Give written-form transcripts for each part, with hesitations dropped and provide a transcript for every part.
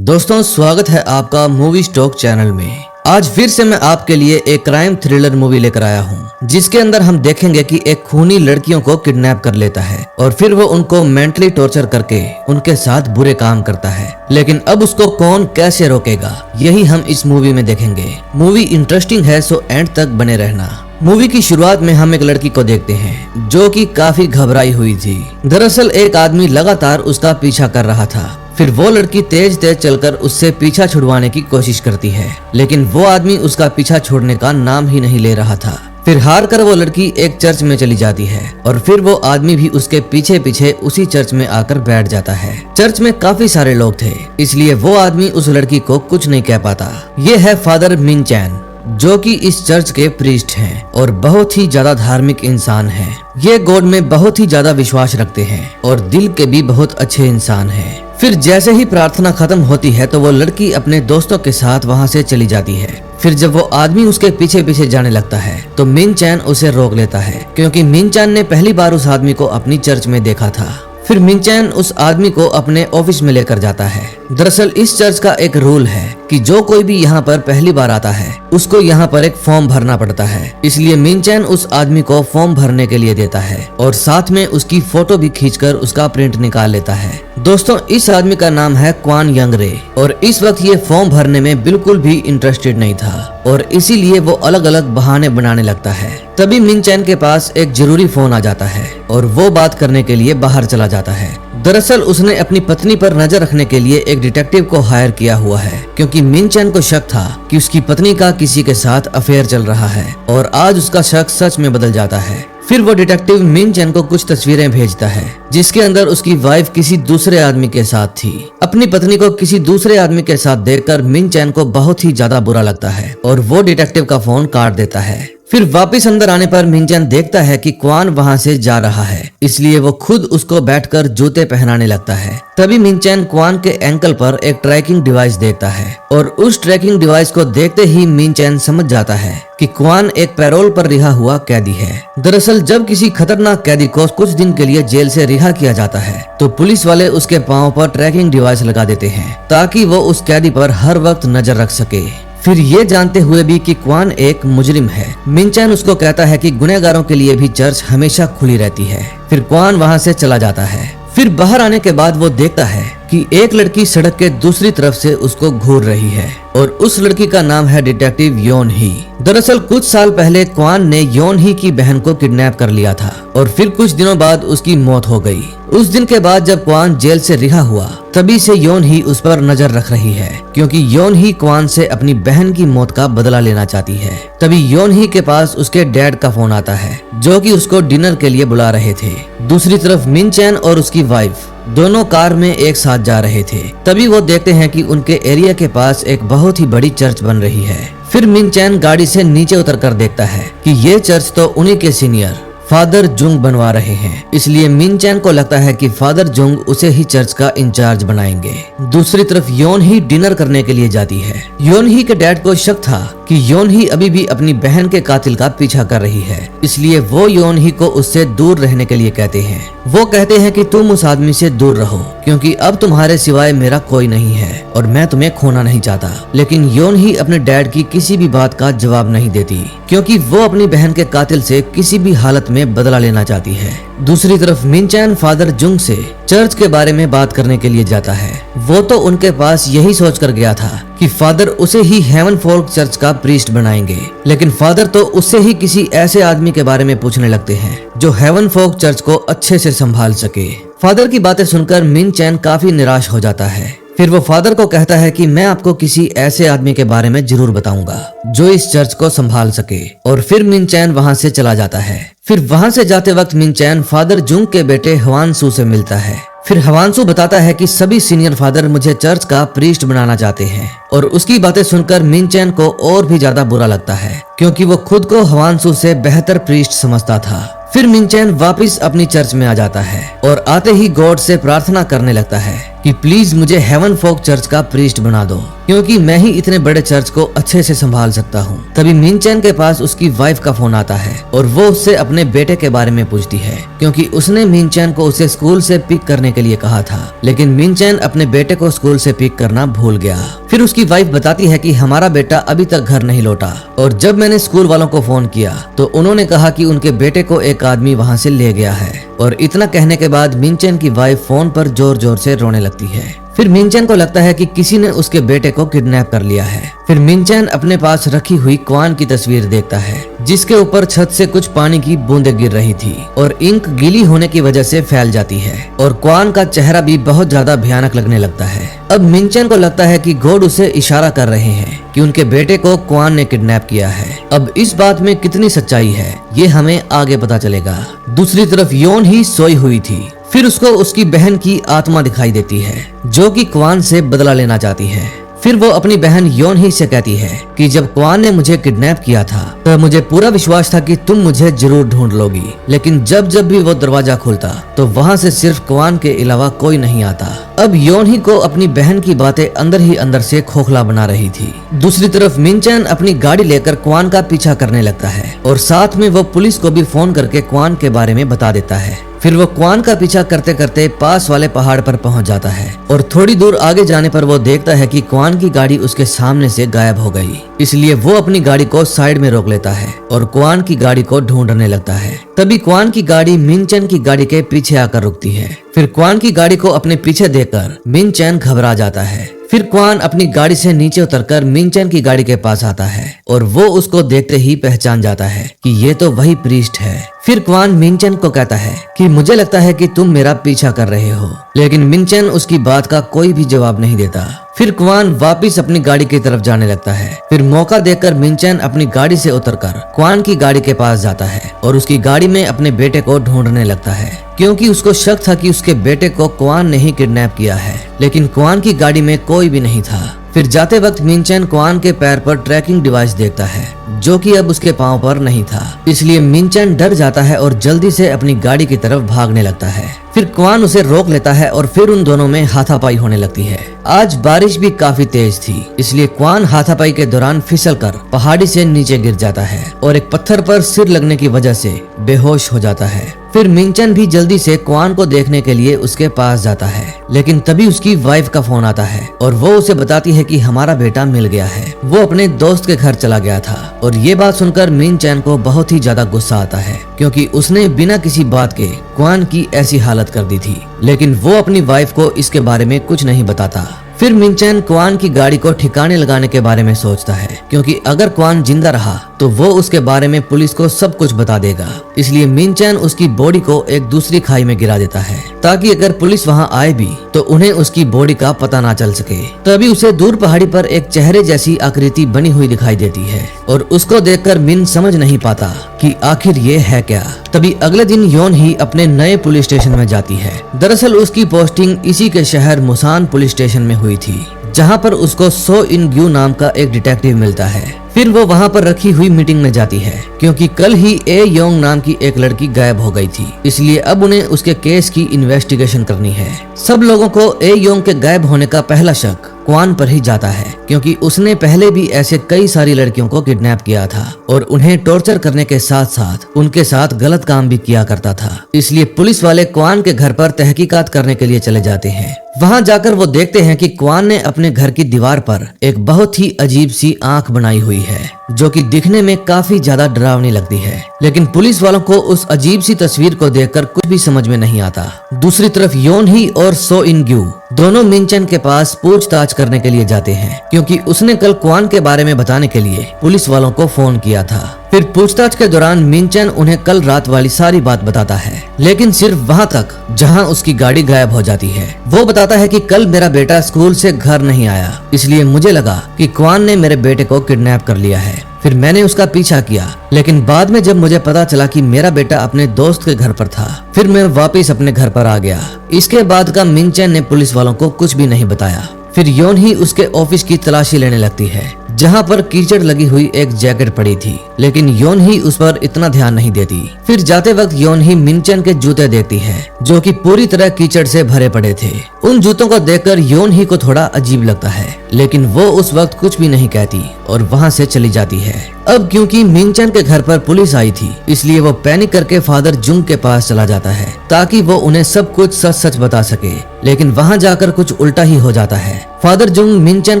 दोस्तों, स्वागत है आपका मूवी स्टॉक चैनल में। आज फिर से मैं आपके लिए एक क्राइम थ्रिलर मूवी लेकर आया हूँ, जिसके अंदर हम देखेंगे कि एक खूनी लड़कियों को किडनैप कर लेता है और फिर वो उनको मेंटली टॉर्चर करके उनके साथ बुरे काम करता है। लेकिन अब उसको कौन कैसे रोकेगा, यही हम इस मूवी में देखेंगे। मूवी इंटरेस्टिंग है, सो एंड तक बने रहना। मूवी की शुरुआत में हम एक लड़की को देखते हैं जो कि काफी घबराई हुई थी। दरअसल एक आदमी लगातार उसका पीछा कर रहा था। फिर वो लड़की तेज तेज चलकर उससे पीछा छुड़वाने की कोशिश करती है, लेकिन वो आदमी उसका पीछा छोड़ने का नाम ही नहीं ले रहा था। फिर हार कर वो लड़की एक चर्च में चली जाती है और फिर वो आदमी भी उसके पीछे पीछे उसी चर्च में आकर बैठ जाता है। चर्च में काफी सारे लोग थे, इसलिए वो आदमी उस लड़की को कुछ नहीं कह पाता। ये है फादर मिन चैन, जो कि इस चर्च के प्रीस्ट हैं और बहुत ही ज्यादा धार्मिक इंसान हैं। ये गॉड में बहुत ही ज्यादा विश्वास रखते हैं और दिल के भी बहुत अच्छे इंसान हैं। फिर जैसे ही प्रार्थना खत्म होती है तो वो लड़की अपने दोस्तों के साथ वहाँ से चली जाती है। फिर जब वो आदमी उसके पीछे पीछे जाने लगता है तो मिन चैन उसे रोक लेता है, क्योंकि मिन चैन ने पहली बार उस आदमी को अपनी चर्च में देखा था। फिर मिन चैन उस आदमी को अपने ऑफिस में लेकर जाता है। दरअसल इस चर्च का एक रूल है कि जो कोई भी यहाँ पर पहली बार आता है उसको यहाँ पर एक फॉर्म भरना पड़ता है। इसलिए मिन चैन उस आदमी को फॉर्म भरने के लिए देता है और साथ में उसकी फोटो भी खींचकर उसका प्रिंट निकाल लेता है। दोस्तों, इस आदमी का नाम है क्वान यंगरे और इस वक्त ये फॉर्म भरने में बिल्कुल भी इंटरेस्टेड नहीं था और इसीलिए वो अलग अलग बहाने बनाने लगता है। तभी मिन चैन के पास एक जरूरी फोन आ जाता है और वो बात करने के लिए बाहर चला जाता है। दरअसल उसने अपनी पत्नी पर नजर रखने के लिए एक डिटेक्टिव को हायर किया हुआ है, क्योंकि मिन चैन को शक था कि उसकी पत्नी का किसी के साथ अफेयर चल रहा है और आज उसका शक सच में बदल जाता है। फिर वो डिटेक्टिव मिन चैन को कुछ तस्वीरें भेजता है जिसके अंदर उसकी वाइफ किसी दूसरे आदमी के साथ थी। अपनी पत्नी को किसी दूसरे आदमी के साथ देखकर मिन चैन को बहुत ही ज्यादा बुरा लगता है और वो डिटेक्टिव का फोन काट देता है। फिर वापस अंदर आने पर मिन चैन देखता है कि क्वान वहाँ से जा रहा है, इसलिए वो खुद उसको बैठकर जूते पहनाने लगता है। तभी मिन चैन क्वान के एंकल पर एक ट्रैकिंग डिवाइस देखता है और उस ट्रैकिंग डिवाइस को देखते ही मिन चैन समझ जाता है कि क्वान एक पैरोल पर रिहा हुआ कैदी है। दरअसल जब किसी खतरनाक कैदी को कुछ दिन के लिए जेल से रिहा किया जाता है तो पुलिस वाले उसके पाँव पर ट्रैकिंग डिवाइस लगा देते हैं ताकि वो उस कैदी पर हर वक्त नजर रख सके। फिर ये जानते हुए भी कि क्वान एक मुजरिम है, मिन चैन उसको कहता है कि गुनहगारों के लिए भी चर्च हमेशा खुली रहती है। फिर क्वान वहाँ से चला जाता है। फिर बाहर आने के बाद वो देखता है कि एक लड़की सड़क के दूसरी तरफ से उसको घूर रही है और उस लड़की का नाम है डिटेक्टिव योन ही। दरअसल कुछ साल पहले क्वान ने योन ही की बहन को किडनैप कर लिया था और फिर कुछ दिनों बाद उसकी मौत हो गई। उस दिन के बाद जब क्वान जेल से रिहा हुआ तभी से योन ही उस पर नजर रख रही है, क्योंकि योन ही क्वान से अपनी बहन की मौत का बदला लेना चाहती है। तभी योन ही के पास उसके डैड का फोन आता है जो कि उसको डिनर के लिए बुला रहे थे। दूसरी तरफ मिन चैन और उसकी वाइफ दोनों कार में एक साथ जा रहे थे। तभी वो देखते हैं कि उनके एरिया के पास एक बहुत ही बड़ी चर्च बन रही है। फिर मिन चैन गाड़ी से नीचे उतरकर देखता है कि ये चर्च तो उन्हीं के सीनियर फादर जुंग बनवा रहे हैं, इसलिए मिन चैन को लगता है कि फादर जुंग उसे ही चर्च का इंचार्ज बनाएंगे। दूसरी तरफ योन ही डिनर करने के लिए जाती है। योन ही के डैड को शक था कि योन ही अभी भी अपनी बहन के कातिल का पीछा कर रही है, इसलिए वो योन ही को उससे दूर रहने के लिए कहते हैं। वो कहते हैं कि तुम उस आदमी से दूर रहो, क्योंकि अब तुम्हारे सिवाय मेरा कोई नहीं है और मैं तुम्हें खोना नहीं चाहता। लेकिन योन ही अपने डैड की किसी भी बात का जवाब नहीं देती, क्योंकि वो अपनी बहन के कातिल से किसी भी हालत में बदला लेना चाहती है। दूसरी तरफ मिन चैन फादर जुंग से चर्च के बारे में बात करने के लिए जाता है। वो तो उनके पास यही सोचकर गया था कि फादर उसे ही हेवन फोल्क चर्च का प्रीस्ट बनाएंगे, लेकिन फादर तो उससे ही किसी ऐसे आदमी के बारे में पूछने लगते हैं जो हेवन फोल्क चर्च को अच्छे से संभाल सके। फादर की बातें सुनकर मिन चैन काफी निराश हो जाता है। फिर वो फादर को कहता है कि मैं आपको किसी ऐसे आदमी के बारे में जरूर बताऊंगा जो इस चर्च को संभाल सके, और फिर मिन चैन वहाँ से चला जाता है। फिर वहाँ से जाते वक्त मिन चैन फादर जुंग के बेटे हवानसू से मिलता है। फिर हवानसू बताता है कि सभी सीनियर फादर मुझे चर्च का प्रीस्ट बनाना चाहते हैं और उसकी बातें सुनकर मिन चैन को और भी ज्यादा बुरा लगता है, क्योंकि वो खुद को हवानसु से बेहतर प्रीस्ट समझता था। फिर मिनचैन वापस अपनी चर्च में आ जाता है और आते ही गॉड से प्रार्थना करने लगता है कि प्लीज मुझे हेवन फोक चर्च का प्रीस्ट बना दो, क्योंकि मैं ही इतने बड़े चर्च को अच्छे से संभाल सकता हूँ। तभी मिनचैन के पास उसकी वाइफ का फोन आता है और वो उससे अपने बेटे के बारे में पूछती है, क्योंकि उसने मिनचैन को उसे स्कूल से पिक करने के लिए कहा था, लेकिन मिनचैन अपने बेटे को स्कूल से पिक करना भूल गया। फिर उसकी वाइफ बताती है कि हमारा बेटा अभी तक घर नहीं लौटा और जब मैंने स्कूल वालों को फोन किया तो उन्होंने कहा कि उनके बेटे को एक आदमी वहाँ से ले गया है। और इतना कहने के बाद मिनचैन की वाइफ फोन पर जोर जोर से रोने लगती है। फिर मिनचैन को लगता है कि किसी ने उसके बेटे को किडनैप कर लिया है। फिर मिनचैन अपने पास रखी हुई क्वान की तस्वीर देखता है, जिसके ऊपर छत से कुछ पानी की बूंदें गिर रही थी और इंक गीली होने की वजह से फैल जाती है और क्वान का चेहरा भी बहुत ज्यादा भयानक लगने लगता है। अब मिनचैन को लगता है कि गॉड उसे इशारा कर रहे हैं कि उनके बेटे को क्वान ने किडनैप किया है। अब इस बात में कितनी सच्चाई है ये हमें आगे पता चलेगा। दूसरी तरफ योन ही सोई हुई थी। फिर उसको उसकी बहन की आत्मा दिखाई देती है जो कि क्वान से बदला लेना चाहती है। फिर वो अपनी बहन योन ही से कहती है कि जब क्वान ने मुझे किडनैप किया था तो मुझे पूरा विश्वास था कि तुम मुझे जरूर ढूंढ लोगी, लेकिन जब जब भी वो दरवाजा खुलता तो वहाँ से सिर्फ क्वान के अलावा कोई नहीं आता। अब योन ही को अपनी बहन की बातें अंदर ही अंदर से खोखला बना रही थी। दूसरी तरफ मिनचैन अपनी गाड़ी लेकर क्वान का पीछा करने लगता है और साथ में वो पुलिस को भी फोन करके क्वान के बारे में बता देता है। फिर वो क्वान का पीछा करते करते पास वाले पहाड़ पर पहुंच जाता है और थोड़ी दूर आगे जाने पर वो देखता है कि क्वान की गाड़ी उसके सामने से गायब हो गई। इसलिए वो अपनी गाड़ी को साइड में रोक लेता है और क्वान की गाड़ी को ढूंढने लगता है। तभी क्वान की गाड़ी मिनचैन की गाड़ी के पीछे आकर रुकती है। फिर क्वान की गाड़ी को अपने पीछे देखकर मिनचैन घबरा जाता है। फिर क्वान अपनी गाड़ी से नीचे उतरकर मिनचैन की गाड़ी के पास आता है और वो उसको देखते ही पहचान जाता है कि ये तो वही प्रीस्ट है। फिर क्वान मिनचैन को कहता है कि मुझे लगता है कि तुम मेरा पीछा कर रहे हो, लेकिन मिनचैन उसकी बात का कोई भी जवाब नहीं देता। फिर क्वान वापस अपनी गाड़ी की तरफ जाने लगता है। फिर मौका देखकर मिनचैन अपनी गाड़ी से उतरकर क्वान की गाड़ी के पास जाता है और उसकी गाड़ी में अपने बेटे को ढूंढने लगता है, क्योंकि उसको शक था कि उसके बेटे को क्वान ने ही किडनैप किया है, लेकिन क्वान की गाड़ी में कोई भी नहीं था। फिर जाते वक्त मिनचैन क्वान के पैर पर ट्रैकिंग डिवाइस देखता है जो कि अब उसके पांव पर नहीं था, इसलिए मिनचैन डर जाता है और जल्दी से अपनी गाड़ी की तरफ भागने लगता है। फिर क्वान उसे रोक लेता है और फिर उन दोनों में हाथापाई होने लगती है। आज बारिश भी काफी तेज थी, इसलिए क्वान हाथापाई के दौरान फिसलकर पहाड़ी से नीचे गिर जाता है और एक पत्थर पर सिर लगने की वजह से बेहोश हो जाता है। फिर मिनचैन भी जल्दी से क्वान को देखने के लिए उसके पास जाता है, लेकिन तभी उसकी वाइफ का फोन आता है और वो उसे बताती है कि हमारा बेटा मिल गया है। वो अपने दोस्त के घर चला गया था और ये बात सुनकर मिनचैन को बहुत ही ज्यादा गुस्सा आता है, क्योंकि उसने बिना किसी बात के क्वान की ऐसी हालत कर दी थी, लेकिन वो अपनी वाइफ को इसके बारे में कुछ नहीं बताता। फिर मिनचैन क्वान की गाड़ी को ठिकाने लगाने के बारे में सोचता है, क्योंकि अगर क्वान जिंदा रहा तो वो उसके बारे में पुलिस को सब कुछ बता देगा। इसलिए मिनचैन उसकी बॉडी को एक दूसरी खाई में गिरा देता है ताकि अगर पुलिस वहां आए भी तो उन्हें उसकी बॉडी का पता ना चल सके। तभी उसे दूर पहाड़ी पर एक चेहरे जैसी आकृति बनी हुई दिखाई देती है और उसको देखकर मिन समझ नहीं पाता कि आखिर ये है क्या। तभी अगले दिन योन ही अपने नए पुलिस स्टेशन में जाती है। दरअसल उसकी पोस्टिंग इसी के शहर मुसान पुलिस स्टेशन में हुई थी, जहां पर उसको सो इन ग्यू नाम का एक डिटेक्टिव मिलता है। फिर वो वहां पर रखी हुई मीटिंग में जाती है, क्योंकि कल ही ए योंग नाम की एक लड़की गायब हो गई थी, इसलिए अब उन्हें उसके केस की इन्वेस्टिगेशन करनी है। सब लोगों को ए योंग के गायब होने का पहला शक क्वान पर ही जाता है, क्योंकि उसने पहले भी ऐसे कई सारी लड़कियों को किडनैप किया था और उन्हें टॉर्चर करने के साथ साथ उनके साथ गलत काम भी किया करता था। इसलिए पुलिस वाले क्वान के घर पर तहकीकात करने के लिए चले जाते हैं। वहां जाकर वो देखते हैं कि क्वान ने अपने घर की दीवार पर एक बहुत ही अजीब सी आंख बनाई हुई है, जो कि दिखने में काफी ज्यादा डरावनी लगती है, लेकिन पुलिस वालों को उस अजीब सी तस्वीर को देखकर कुछ भी समझ में नहीं आता। दूसरी तरफ योन ही और सो इन ग्यू दोनों मिनचैन के पास पूछताछ करने के लिए जाते हैं, क्योंकि उसने कल क्वान के बारे में बताने के लिए पुलिस वालों को फोन किया था। फिर पूछताछ के दौरान मिनचैन उन्हें कल रात वाली सारी बात बताता है, लेकिन सिर्फ वहां तक जहां उसकी गाड़ी गायब हो जाती है। वो बताता है कि कल मेरा बेटा स्कूल से घर नहीं आया, इसलिए मुझे लगा कि क्वान ने मेरे बेटे को किडनैप कर लिया है। फिर मैंने उसका पीछा किया, लेकिन बाद में जब मुझे पता चला कि मेरा बेटा अपने दोस्त के घर पर था, फिर मैं वापस अपने घर पर आ गया। इसके बाद का मिनचैन ने पुलिस वालों को कुछ भी नहीं बताया। फिर योन ही उसके ऑफिस की तलाशी लेने लगती है, जहाँ पर कीचड़ लगी हुई एक जैकेट पड़ी थी, लेकिन योन ही उस पर इतना ध्यान नहीं देती। फिर जाते वक्त योन ही मिनचैन के जूते देखती है जो कि पूरी तरह कीचड़ से भरे पड़े थे। उन जूतों को देखकर योन ही को थोड़ा अजीब लगता है, लेकिन वो उस वक्त कुछ भी नहीं कहती और वहाँ से चली जाती है। अब क्योंकि मिनचैन के घर पर पुलिस आई थी, इसलिए वो पैनिक करके फादर जुंग के पास चला जाता है ताकि वो उन्हें सब कुछ सच सच बता सके, लेकिन वहाँ जाकर कुछ उल्टा ही हो जाता है। फादर जुंग मिनचैन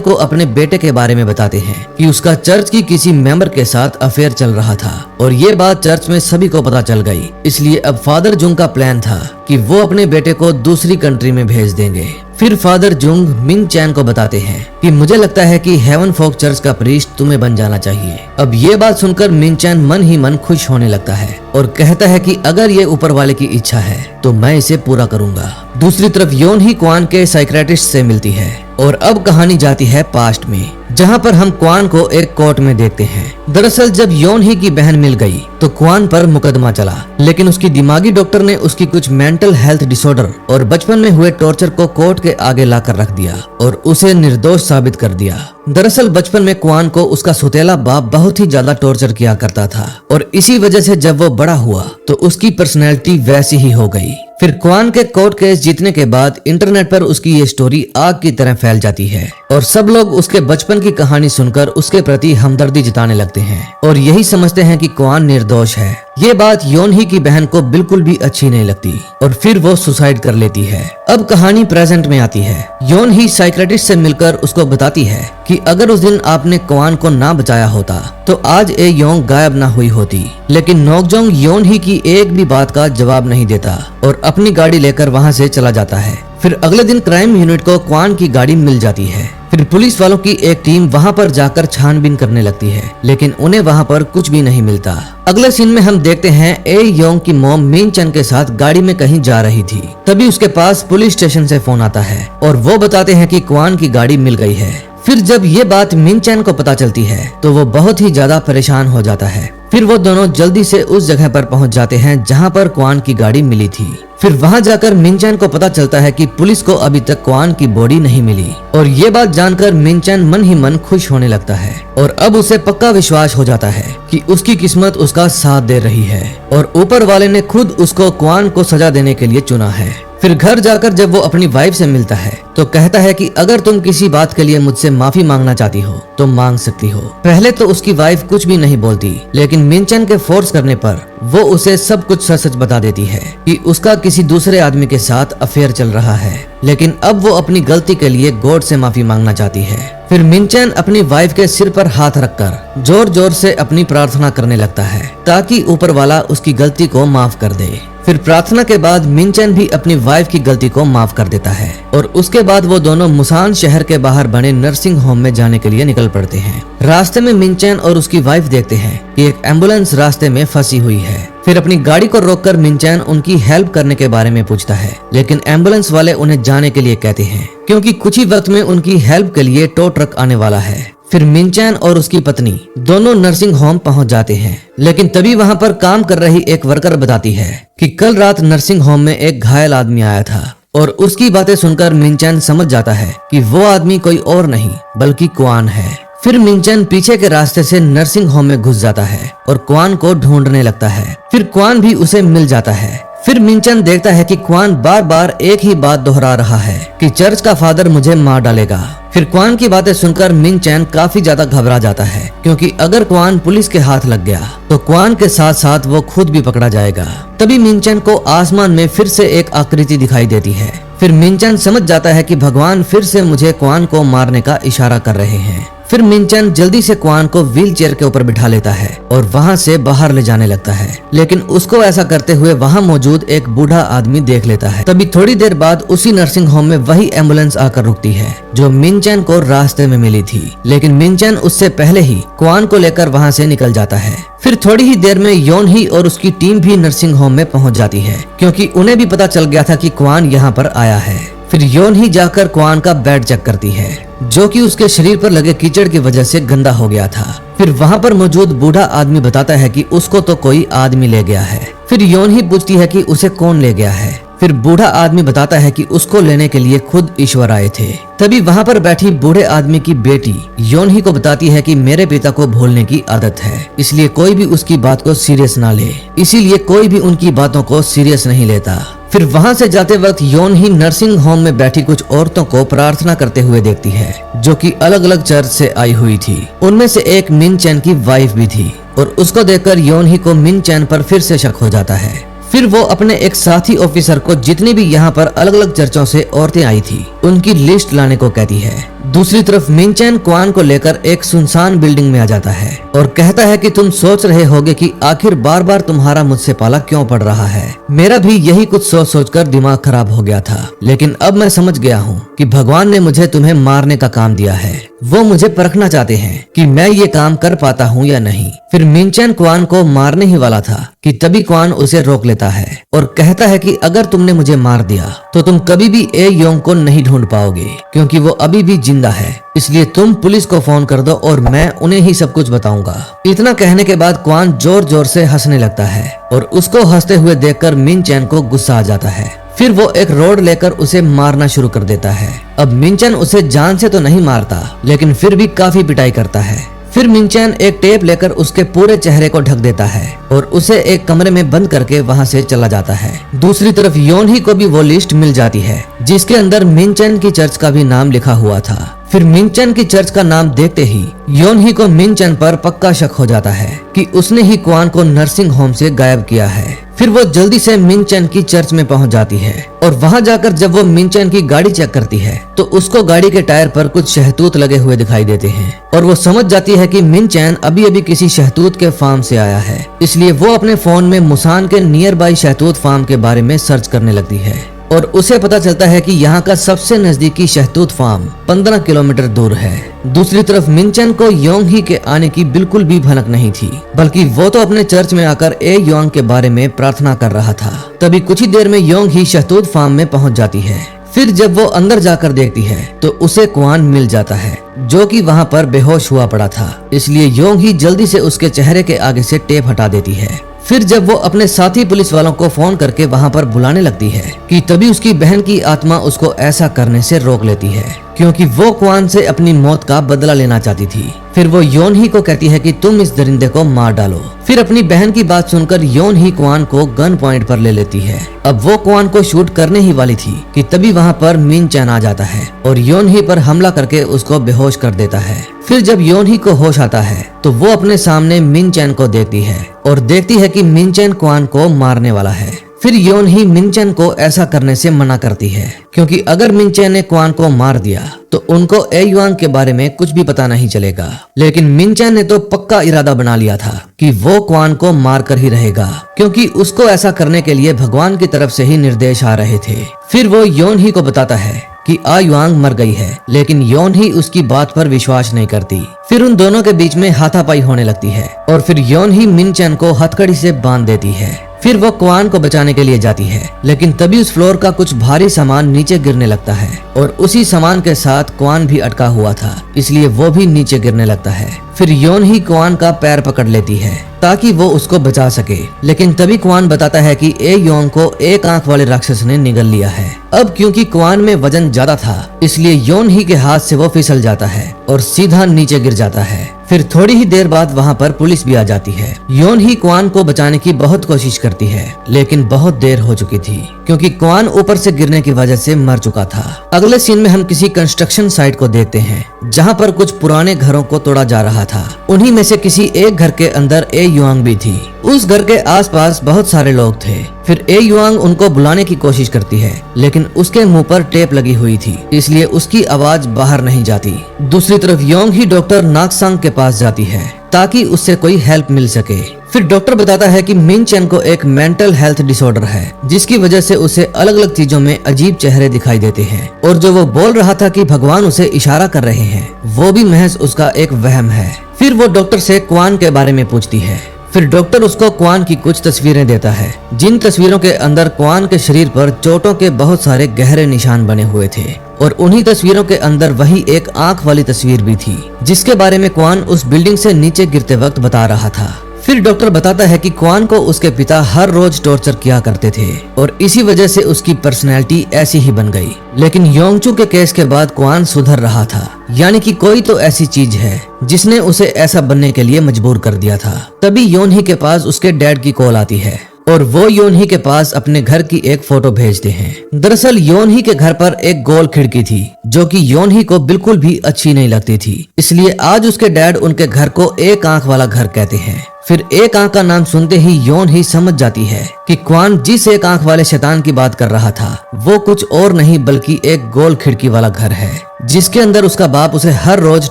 को अपने बेटे के बारे में बताते हैं कि उसका चर्च की किसी मेंबर के साथ अफेयर चल रहा था और ये बात चर्च में सभी को पता चल गई। इसलिए अब फादर जुंग का प्लान था कि वो अपने बेटे को दूसरी कंट्री में भेज देंगे। फिर फादर जुंग मिनचैन को बताते हैं कि मुझे लगता है कि हेवन फोक चर्च का प्रीस्ट तुम्हें बन जाना चाहिए। अब ये बात सुनकर मिनचैन मन ही मन खुश होने लगता है और कहता है कि अगर ये ऊपर वाले की इच्छा है तो मैं इसे पूरा करूंगा। दूसरी तरफ योन ही क्वान के साइकियाट्रिस्ट से मिलती है और अब कहानी जाती है पास्ट में, जहाँ पर हम क्वान को एक कोर्ट में देखते हैं। दरअसल जब योन ही की बहन मिल गई तो क्वान पर मुकदमा चला, लेकिन उसकी दिमागी डॉक्टर ने उसकी कुछ मेंटल हेल्थ डिसऑर्डर और बचपन में हुए टॉर्चर को कोर्ट के आगे लाकर रख दिया और उसे निर्दोष साबित कर दिया। दरअसल बचपन में क्वान को उसका सौतेला बाप बहुत ही ज्यादा टॉर्चर किया करता था और इसी वजह से जब वो बड़ा हुआ तो उसकी पर्सनैलिटी वैसी ही हो गई। फिर क्वान के कोर्ट केस जीतने के बाद इंटरनेट पर उसकी ये स्टोरी आग की तरह फैल जाती है और सब लोग उसके बचपन की कहानी सुनकर उसके प्रति हमदर्दी जताने लगते हैं और यही समझते हैं कि क्वान निर्दोष है। ये बात योन ही की बहन को बिल्कुल भी अच्छी नहीं लगती और फिर वो सुसाइड कर लेती है। अब कहानी प्रेजेंट में आती है। योन ही साइकियाट्रिस्ट से मिलकर उसको बताती है कि अगर उस दिन आपने क्वान को ना बचाया होता तो आज ए योंग गायब ना हुई होती। लेकिन नोकजोंग योन ही की एक भी बात का जवाब नहीं देता और अपनी गाड़ी लेकर वहाँ से चला जाता है। फिर अगले दिन क्राइम यूनिट को क्वान की गाड़ी मिल जाती है। फिर पुलिस वालों की एक टीम वहां पर जाकर छानबीन करने लगती है, लेकिन उन्हें वहां पर कुछ भी नहीं मिलता। अगले सीन में हम देखते हैं ए योंग की मॉम मिनचैन के साथ गाड़ी में कहीं जा रही थी। तभी उसके पास पुलिस स्टेशन से फोन आता है और वो बताते हैं कि क्वान की गाड़ी मिल गई है। फिर जब ये बात मिनचैन को पता चलती है तो वो बहुत ही ज्यादा परेशान हो जाता है। फिर वो दोनों जल्दी से उस जगह पर पहुंच जाते हैं जहां पर क्वान की गाड़ी मिली थी। फिर वहां जाकर मिनचैन को पता चलता है कि पुलिस को अभी तक क्वान की बॉडी नहीं मिली और ये बात जानकर मिनचैन मन ही मन खुश होने लगता है और अब उसे पक्का विश्वास हो जाता है कि उसकी किस्मत उसका साथ दे रही है और ऊपर वाले ने खुद उसको क्वान को सजा देने के लिए चुना है। फिर घर जाकर जब वो अपनी वाइफ से मिलता है तो कहता है कि अगर तुम किसी बात के लिए मुझसे माफी मांगना चाहती हो तो मांग सकती हो। पहले तो उसकी वाइफ कुछ भी नहीं बोलती, लेकिन मिनचैन के फोर्स करने पर वो उसे सब कुछ सच सच बता देती है कि उसका किसी दूसरे आदमी के साथ अफेयर चल रहा है। लेकिन अब वो अपनी गलती के लिए गॉड से माफी मांगना चाहती है। फिर मिनचैन अपनी वाइफ के सिर पर हाथ रखकर जोर जोर से अपनी प्रार्थना करने लगता है ताकि ऊपर वाला उसकी गलती को माफ कर दे। फिर प्रार्थना के बाद मिनचैन भी अपनी वाइफ की गलती को माफ कर देता है और उसके बाद वो दोनों मुसान शहर के बाहर बने नर्सिंग होम में जाने के लिए निकल पड़ते हैं। रास्ते में मिनचैन और उसकी वाइफ देखते हैं कि एक एम्बुलेंस रास्ते में फंसी हुई है। फिर अपनी गाड़ी को रोककर मिनचैन उनकी हेल्प करने के बारे में पूछता है, लेकिन एम्बुलेंस वाले उन्हें जाने के लिए कहते हैं क्योंकि कुछ ही वक्त में उनकी हेल्प के लिए टो ट्रक आने वाला है। फिर मिनचैन और उसकी पत्नी दोनों नर्सिंग होम पहुंच जाते हैं, लेकिन तभी वहां पर काम कर रही एक वर्कर बताती है कि कल रात नर्सिंग होम में एक घायल आदमी आया था और उसकी बातें सुनकर मिनचैन समझ जाता है कि वो आदमी कोई और नहीं बल्कि क्वान है। फिर मिनचैन पीछे के रास्ते से नर्सिंग होम में घुस जाता है और क्वान को ढूंढने लगता है। फिर क्वान भी उसे मिल जाता है। फिर मिनचैन देखता है कि क्वान बार बार एक ही बात दोहरा रहा है कि चर्च का फादर मुझे मार डालेगा। फिर क्वान की बातें सुनकर मिनचैन काफी ज्यादा घबरा जाता है क्योंकि अगर क्वान पुलिस के हाथ लग गया तो क्वान के साथ साथ वो खुद भी पकड़ा जाएगा। तभी मिनचैन को आसमान में फिर से एक आकृति दिखाई देती है। फिर मिनचैन समझ जाता है कि भगवान फिर से मुझे क्वान को मारने का इशारा कर रहे हैं। फिर मिनचैन जल्दी से क्वान को व्हील चेयर के ऊपर बिठा लेता है और वहाँ से बाहर ले जाने लगता है, लेकिन उसको ऐसा करते हुए वहाँ मौजूद एक बूढ़ा आदमी देख लेता है। तभी थोड़ी देर बाद उसी नर्सिंग होम में वही एम्बुलेंस आकर रुकती है जो मिनचैन को रास्ते में मिली थी, लेकिन मिनचैन उससे पहले ही क्वान को लेकर वहाँ से निकल जाता है। फिर थोड़ी ही देर में योन ही और उसकी टीम भी नर्सिंग होम में पहुँच जाती है क्योंकि उन्हें भी पता चल गया था कि क्वान यहाँ पर आया है। फिर योन ही जाकर क्वान का बेड चेक करती है जो कि उसके शरीर पर लगे कीचड़ की वजह से गंदा हो गया था। फिर वहाँ पर मौजूद बूढ़ा आदमी बताता है कि उसको तो कोई आदमी ले गया है। फिर योन ही पूछती है कि उसे कौन ले गया है। फिर बूढ़ा आदमी बताता है कि उसको लेने के लिए खुद ईश्वर आए थे। तभी वहाँ पर बैठी बूढ़े आदमी की बेटी योनही को बताती है कि मेरे पिता को भूलने की आदत है, इसलिए कोई भी उसकी बात को सीरियस ना ले। इसीलिए कोई भी उनकी बातों को सीरियस नहीं लेता। फिर वहाँ से जाते वक्त योनही नर्सिंग होम में बैठी कुछ औरतों को प्रार्थना करते हुए देखती है, जो कि अलग अलग चर्च से आई हुई थी। उनमें से एक मिन चैन की वाइफ भी थी और उसको देखकर योनही को मिन चैन पर फिर से शक हो जाता है। फिर वो अपने एक साथी ऑफिसर को जितनी भी यहाँ पर अलग अलग चर्चों से औरतें आई थी उनकी लिस्ट लाने को कहती है। दूसरी तरफ मिन चैन क्वान को लेकर एक सुनसान बिल्डिंग में आ जाता है और कहता है कि तुम सोच रहे होगे कि आखिर बार बार तुम्हारा मुझसे पाला क्यों पड़ रहा है। मेरा भी यही कुछ सोच सोचकर दिमाग खराब हो गया था, लेकिन अब मैं समझ गया हूँ कि भगवान ने मुझे तुम्हें मारने का काम दिया है। वो मुझे परखना चाहते हैं कि मैं ये काम कर पाता हूँ या नहीं। फिर मिन चैन क्वान को मारने ही वाला था कि तभी क्वान उसे रोक लेता है और कहता है कि अगर तुमने मुझे मार दिया तो तुम कभी भी ए योंग को नहीं ढूंढ पाओगे, क्योंकि वो अभी भी जिंदा है। इसलिए तुम पुलिस को फोन कर दो और मैं उन्हें ही सब कुछ बताऊंगा। इतना कहने के बाद क्वान जोर जोर से हंसने लगता है और उसको हंसते हुए देखकर मिन चैन को गुस्सा आ जाता है। फिर वो एक रोड लेकर उसे मारना शुरू कर देता है। अब मिन चैन उसे जान से तो नहीं मारता, लेकिन फिर भी काफी पिटाई करता है। फिर मिन चैन एक टेप लेकर उसके पूरे चेहरे को ढक देता है और उसे एक कमरे में बंद करके वहां से चला जाता है। दूसरी तरफ योनही को भी वो लिस्ट मिल जाती है जिसके अंदर मिन चैन की चर्च का भी नाम लिखा हुआ था। फिर मिन चैन की चर्च का नाम देखते ही योनही को मिन चैन पर पक्का शक हो जाता है कि उसने ही क्वान को नर्सिंग होम से गायब किया है। फिर वो जल्दी से मिन चैन की चर्च में पहुंच जाती है और वहां जाकर जब वो मिन चैन की गाड़ी चेक करती है तो उसको गाड़ी के टायर पर कुछ शहतूत लगे हुए दिखाई देते हैं और वो समझ जाती है कि मिन चैन अभी अभी किसी शहतूत के फार्म से आया है। इसलिए वो अपने फोन में मुसान के नियर बाई शहतूत फार्म के बारे में सर्च करने लगती है और उसे पता चलता है कि यहाँ का सबसे नजदीकी शहतूत फार्म 15 किलोमीटर दूर है। दूसरी तरफ मिन चैन को योंगही के आने की बिल्कुल भी भनक नहीं थी, बल्कि वो तो अपने चर्च में आकर ए योंग के बारे में प्रार्थना कर रहा था। तभी कुछ ही देर में योंगही शहतूत फार्म में पहुंच जाती है। फिर जब वो अंदर जाकर देखती है तो उसे क्वान मिल जाता है, जो कि वहाँ पर बेहोश हुआ पड़ा था। इसलिए योंगही जल्दी से उसके चेहरे के आगे से टेप हटा देती है। फिर जब वो अपने साथी पुलिस वालों को फोन करके वहाँ पर बुलाने लगती है कि तभी उसकी बहन की आत्मा उसको ऐसा करने से रोक लेती है, क्योंकि वो क्वान से अपनी मौत का बदला लेना चाहती थी। फिर वो योनही को कहती है कि तुम इस दरिंदे को मार डालो। फिर अपनी बहन की बात सुनकर योनही क्वान को गन पॉइंट पर ले लेती है। अब वो क्वान को शूट करने ही वाली थी कि तभी वहाँ पर मिन चैन आ जाता है और योनही पर हमला करके उसको बेहोश कर देता है। फिर जब योनही को होश आता है तो वो अपने सामने मिन चैन को देखती है और देखती है कि मिन चैन क्वान को मारने वाला है। फिर योनही मिन चैन को ऐसा करने से मना करती है, क्योंकि अगर मिन चैन ने क्वान को मार दिया तो उनको ए युआंग के बारे में कुछ भी पता नहीं चलेगा। लेकिन मिन चैन ने तो पक्का इरादा बना लिया था कि वो क्वान को मार कर ही रहेगा, क्योंकि उसको ऐसा करने के लिए भगवान की तरफ से ही निर्देश आ रहे थे। फिर वो योनही को बताता है कि आ युआंग मर गई है, लेकिन योनही उसकी बात पर विश्वास नहीं करती। फिर उन दोनों के बीच में हाथापाई होने लगती है और फिर योनही मिन चैन को हथकड़ी से बांध देती है। फिर वो क्वान को बचाने के लिए जाती है, लेकिन तभी उस फ्लोर का कुछ भारी सामान नीचे गिरने लगता है और उसी सामान के साथ क्वान भी अटका हुआ था, इसलिए वो भी नीचे गिरने लगता है। फिर योनही क्वान का पैर पकड़ लेती है ताकि वो उसको बचा सके, लेकिन तभी क्वान बताता है कि ए योंग को एक आंख वाले राक्षस ने निगल लिया है। अब क्योंकि क्वान में वजन ज्यादा था, इसलिए योनही के हाथ से वो फिसल जाता है और सीधा नीचे गिर जाता है। फिर थोड़ी ही देर बाद वहाँ पर पुलिस भी आ जाती है। योनही क्वान को बचाने की बहुत कोशिश करती है, लेकिन बहुत देर हो चुकी थी, क्योंकि क्वान ऊपर से गिरने की वजह से मर चुका था। अगले सीन में हम किसी कंस्ट्रक्शन साइट को देखते हैं, जहाँ पर कुछ पुराने घरों को तोड़ा जा रहा था। उन्हीं में से किसी एक घर के अंदर ए युआंग भी थी। उस घर के आसपास बहुत सारे लोग थे। फिर ए युआंग उनको बुलाने की कोशिश करती है, लेकिन उसके मुंह पर टेप लगी हुई थी, इसलिए उसकी आवाज बाहर नहीं जाती। दूसरी तरफ योंगही डॉक्टर नागसांग के पास जाती है ताकि उससे कोई हेल्प मिल सके। फिर डॉक्टर बताता है कि मिन चैन को एक मेंटल हेल्थ डिसऑर्डर है, जिसकी वजह से उसे अलग अलग चीजों में अजीब चेहरे दिखाई देते हैं, और जो वो बोल रहा था कि भगवान उसे इशारा कर रहे हैं, वो भी महज उसका एक वहम है। फिर वो डॉक्टर से क्वान के बारे में पूछती है। फिर डॉक्टर उसको क्वान की कुछ तस्वीरें देता है, जिन तस्वीरों के अंदर क्वान के शरीर पर चोटों के बहुत सारे गहरे निशान बने हुए थे, और उन्हीं तस्वीरों के अंदर वही एक आंख वाली तस्वीर भी थी, जिसके बारे में क्वान उस बिल्डिंग से नीचे गिरते वक्त बता रहा था। फिर डॉक्टर बताता है कि क्वान को उसके पिता हर रोज टॉर्चर किया करते थे और इसी वजह से उसकी पर्सनैलिटी ऐसी ही बन गई। लेकिन योंगचू के केस के बाद क्वान सुधर रहा था, यानी कि कोई तो ऐसी चीज है जिसने उसे ऐसा बनने के लिए मजबूर कर दिया था। तभी योनही के पास उसके डैड की कॉल आती है और वो योनही के पास अपने घर की एक फोटो भेजते हैं। दरअसल योनही के घर पर एक गोल खिड़की थी जो कि योनही को बिल्कुल भी अच्छी नहीं लगती थी, इसलिए आज उसके डैड उनके घर को एक आंख वाला घर कहते हैं। फिर एक आंख का नाम सुनते ही योनही समझ जाती है कि क्वान जिस एक आंख वाले शैतान की बात कर रहा था वो कुछ और नहीं बल्कि एक गोल खिड़की वाला घर है, जिसके अंदर उसका बाप उसे हर रोज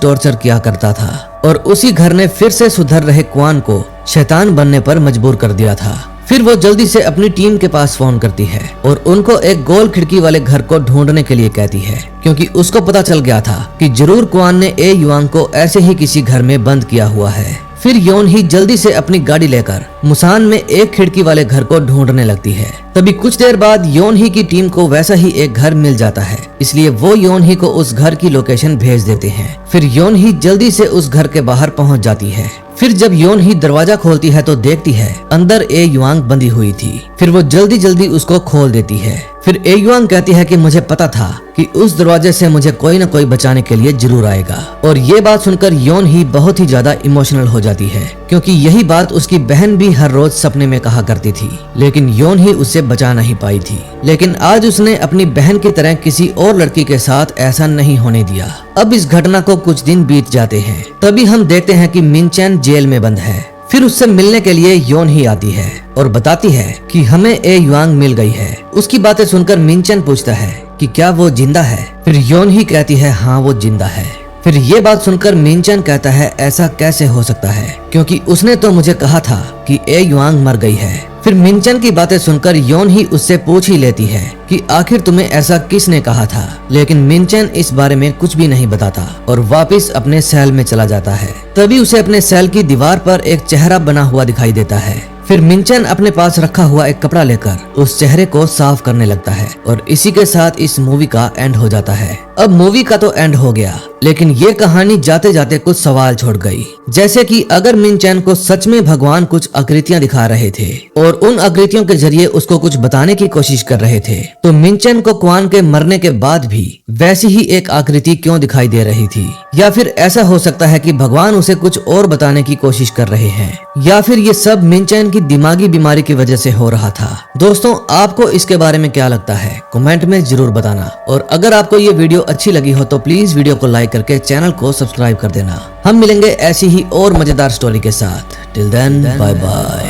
टॉर्चर किया करता था और उसी घर ने फिर से सुधर रहे क्वान को शैतान बनने पर मजबूर कर दिया था। फिर वो जल्दी से अपनी टीम के पास फोन करती है और उनको एक गोल खिड़की वाले घर को ढूंढने के लिए कहती है, क्योंकि उसको पता चल गया था कि जरूर क्वान ने ए युआंग को ऐसे ही किसी घर में बंद किया हुआ है। फिर योनही जल्दी से अपनी गाड़ी लेकर मुसान में एक खिड़की वाले घर को ढूंढने लगती है। तभी कुछ देर बाद योनही की टीम को वैसा ही एक घर मिल जाता है, इसलिए वो योनही को उस घर की लोकेशन भेज देते हैं। फिर योनही जल्दी से उस घर के बाहर पहुंच जाती है। फिर जब योनही दरवाजा खोलती है तो देखती है अंदर ए युआंग बंधी हुई थी। फिर वो जल्दी जल्दी उसको खोल देती है। फिर ए युआंग कहती है कि मुझे पता था कि उस दरवाजे से मुझे कोई न कोई बचाने के लिए जरूर आएगा। और ये बात सुनकर योनही बहुत ही ज्यादा इमोशनल हो जाती है, क्योंकि यही बात उसकी बहन भी हर रोज सपने में कहा करती थी, लेकिन योनही उससे बचा नहीं पाई थी। लेकिन आज उसने अपनी बहन की तरह किसी और लड़की के साथ ऐसा नहीं होने दिया। अब इस घटना को कुछ दिन बीत जाते हैं। तभी हम देखते हैं कि मिनचैन जेल में बंद है। फिर उससे मिलने के लिए योनही आती है और बताती है कि हमें ए युआंग मिल गई है। उसकी बातें सुनकर मिनचैन पूछता है कि क्या वो जिंदा है। फिर योनही कहती है हाँ वो जिंदा है। फिर ये बात सुनकर मिनचैन कहता है ऐसा कैसे हो सकता है, क्योंकि उसने तो मुझे कहा था कि ए युआंग मर गई है। फिर मिनचैन की बातें सुनकर योनही उससे पूछ ही लेती है कि आखिर तुम्हें ऐसा किसने कहा था, लेकिन मिनचैन इस बारे में कुछ भी नहीं बताता और वापस अपने सेल में चला जाता है। तभी उसे अपने सेल की दीवार पर एक चेहरा बना हुआ दिखाई देता है। फिर मिनचैन अपने पास रखा हुआ एक कपड़ा लेकर उस चेहरे को साफ करने लगता है और इसी के साथ इस मूवी का एंड हो जाता है। अब मूवी का तो एंड हो गया, लेकिन ये कहानी जाते जाते कुछ सवाल छोड़ गई, जैसे कि अगर मिनचैन को सच में भगवान कुछ आकृतियां दिखा रहे थे और उन आकृतियों के जरिए उसको कुछ बताने की कोशिश कर रहे थे, तो मिनचैन को क्वान के मरने के बाद भी वैसी ही एक आकृति क्यों दिखाई दे रही थी? या फिर ऐसा हो सकता है कि भगवान उसे कुछ और बताने की कोशिश कर रहे हैं, या फिर ये सब मिनचैन की दिमागी बीमारी की वजह से हो रहा था? दोस्तों, आपको इसके बारे में क्या लगता है कमेंट में जरूर बताना। और अगर आपको ये वीडियो अच्छी लगी हो तो प्लीज वीडियो को लाइक करके चैनल को सब्सक्राइब कर देना। हम मिलेंगे ऐसी ही और मजेदार स्टोरी के साथ। Till then bye bye.